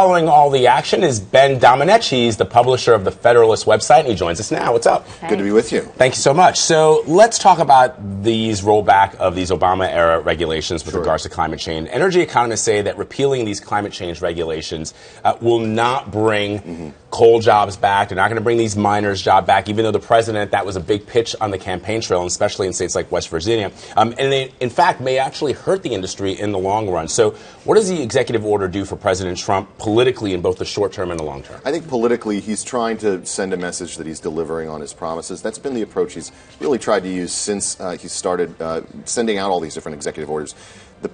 following all the action is Ben Domenech. He's the publisher of the Federalist website, and he joins us now. What's up? Hey. Good to be with you. Thank you so much. So let's talk about these rollback of these Obama-era regulations with regards to climate change. Energy economists say that repealing these climate change regulations will not bring coal jobs back. They're not going to bring these miners' job back, even though the president, that was a big pitch on the campaign trail, and especially in states like West Virginia. And they, in fact, may actually hurt the industry in the long run. So what does the executive order do for President Trump politically in both the short term and the long term? I think politically he's trying to send a message that he's delivering on his promises. That's been the approach he's really tried to use since he started sending out all these different executive orders.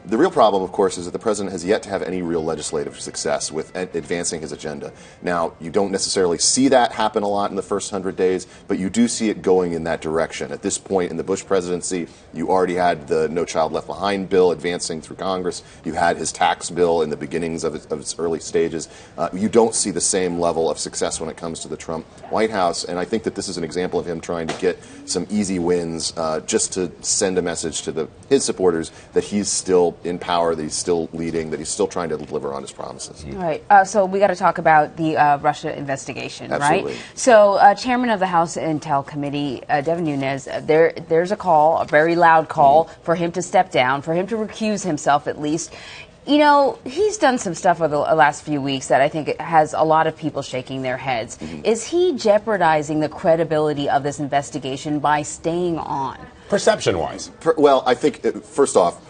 The real problem, of course, is that the president has yet to have any real legislative success with advancing his agenda. Now, you don't necessarily see that happen a lot in the first 100 days, but you do see it going in that direction. At this point in the Bush presidency, you already had the No Child Left Behind bill advancing through Congress. You had his tax bill in the beginnings of its early stages. You don't see the same level of success when it comes to the Trump White House, and I think that this is an example of him trying to get some easy wins just to send a message to his supporters that he's still in power, that he's still leading, that he's still trying to deliver on his promises. All right. So we got to talk about the Russia investigation, Absolutely. right? So Chairman of the House Intel Committee, Devin Nunes, there's a call, a very loud call for him to step down, for him to recuse himself at least. You know, he's done some stuff over the last few weeks that I think has a lot of people shaking their heads. Is he jeopardizing the credibility of this investigation by staying on? Perception-wise. Well, I think, first off,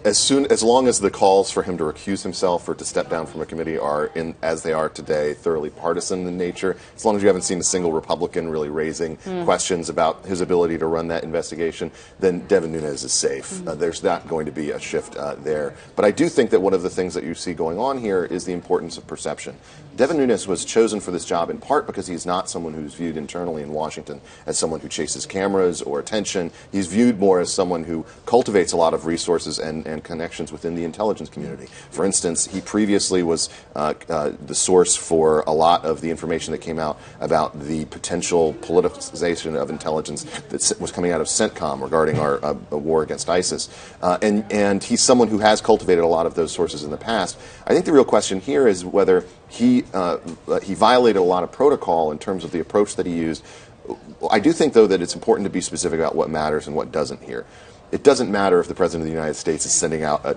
as long as the calls for him to recuse himself or to step down from a committee are, as they are today, thoroughly partisan in nature, as long as you haven't seen a single Republican really raising questions about his ability to run that investigation, then Devin Nunes is safe. There's not going to be a shift there. But I do think that one of the things that you see going on here is the importance of perception. Devin Nunes was chosen for this job in part because he's not someone who's viewed internally in Washington as someone who chases cameras or attention. He's viewed more as someone who cultivates a lot of resources and connections within the intelligence community. For instance, he previously was the source for a lot of the information that came out about the potential politicization of intelligence that was coming out of CENTCOM regarding our war against ISIS. And he's someone who has cultivated a lot of those sources in the past. I think the real question here is whether he violated a lot of protocol in terms of the approach that he used. I do think, though, that it's important to be specific about what matters and what doesn't here. It doesn't matter if the President of the United States is sending out a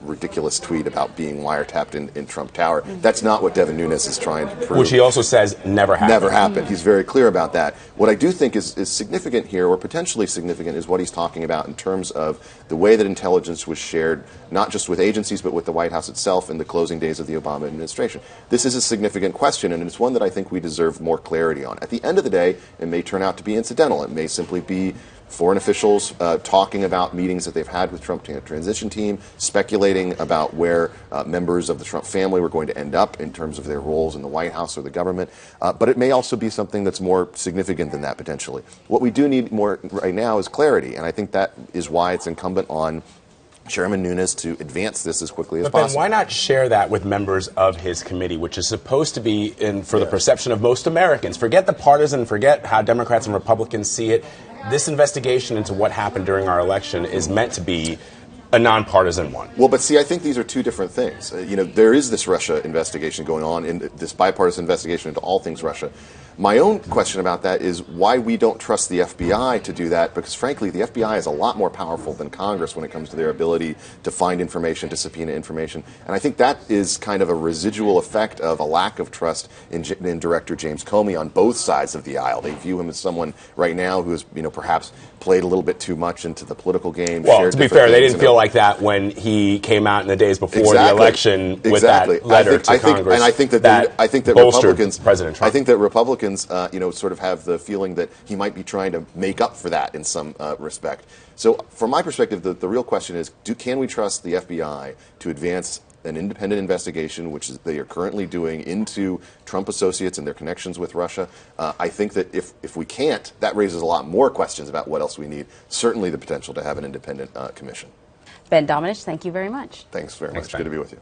ridiculous tweet about being wiretapped in Trump Tower. That's not what Devin Nunes is trying to prove. Which he also says never happened. Never happened. He's very clear about that. What I do think is significant here, or potentially significant, is what he's talking about in terms of the way that intelligence was shared, not just with agencies, but with the White House itself in the closing days of the Obama administration. This is a significant question, and it's one that I think we deserve more clarity on. At the end of the day, it may turn out to be incidental. It may simply be foreign officials talking about meetings that they've had with Trump transition team, speculating about where members of the Trump family were going to end up in terms of their roles in the White House or the government. But it may also be something that's more significant than that, potentially. What we do need more right now is clarity, and I think that is why it's incumbent on Chairman Nunes to advance this as quickly as possible. But then why not share that with members of his committee, which is supposed to be for the perception of most Americans? Forget the partisan, forget how Democrats and Republicans see it. This investigation into what happened during our election is meant to be a nonpartisan one. Well, but see, I think these are two different things. There is this Russia investigation going on, this bipartisan investigation into all things Russia. My own question about that is why we don't trust the FBI to do that, because frankly, the FBI is a lot more powerful than Congress when it comes to their ability to find information, to subpoena information. And I think that is kind of a residual effect of a lack of trust in Director James Comey on both sides of the aisle. They view him as someone right now who has, perhaps played a little bit too much into the political game. Well, to be fair, they didn't feel like that when he came out in the days before the election with that letter to Congress. And I think that Republicans, President Trump. I think that Republicans, sort of have the feeling that he might be trying to make up for that in some respect. So, from my perspective, the real question is: can we trust the FBI to advance an independent investigation, which they are currently doing, into Trump associates and their connections with Russia? I think that if we can't, that raises a lot more questions about what else we need. Certainly, the potential to have an independent commission. Ben Domenech, thank you very much. Thanks very much. Ben. Good to be with you.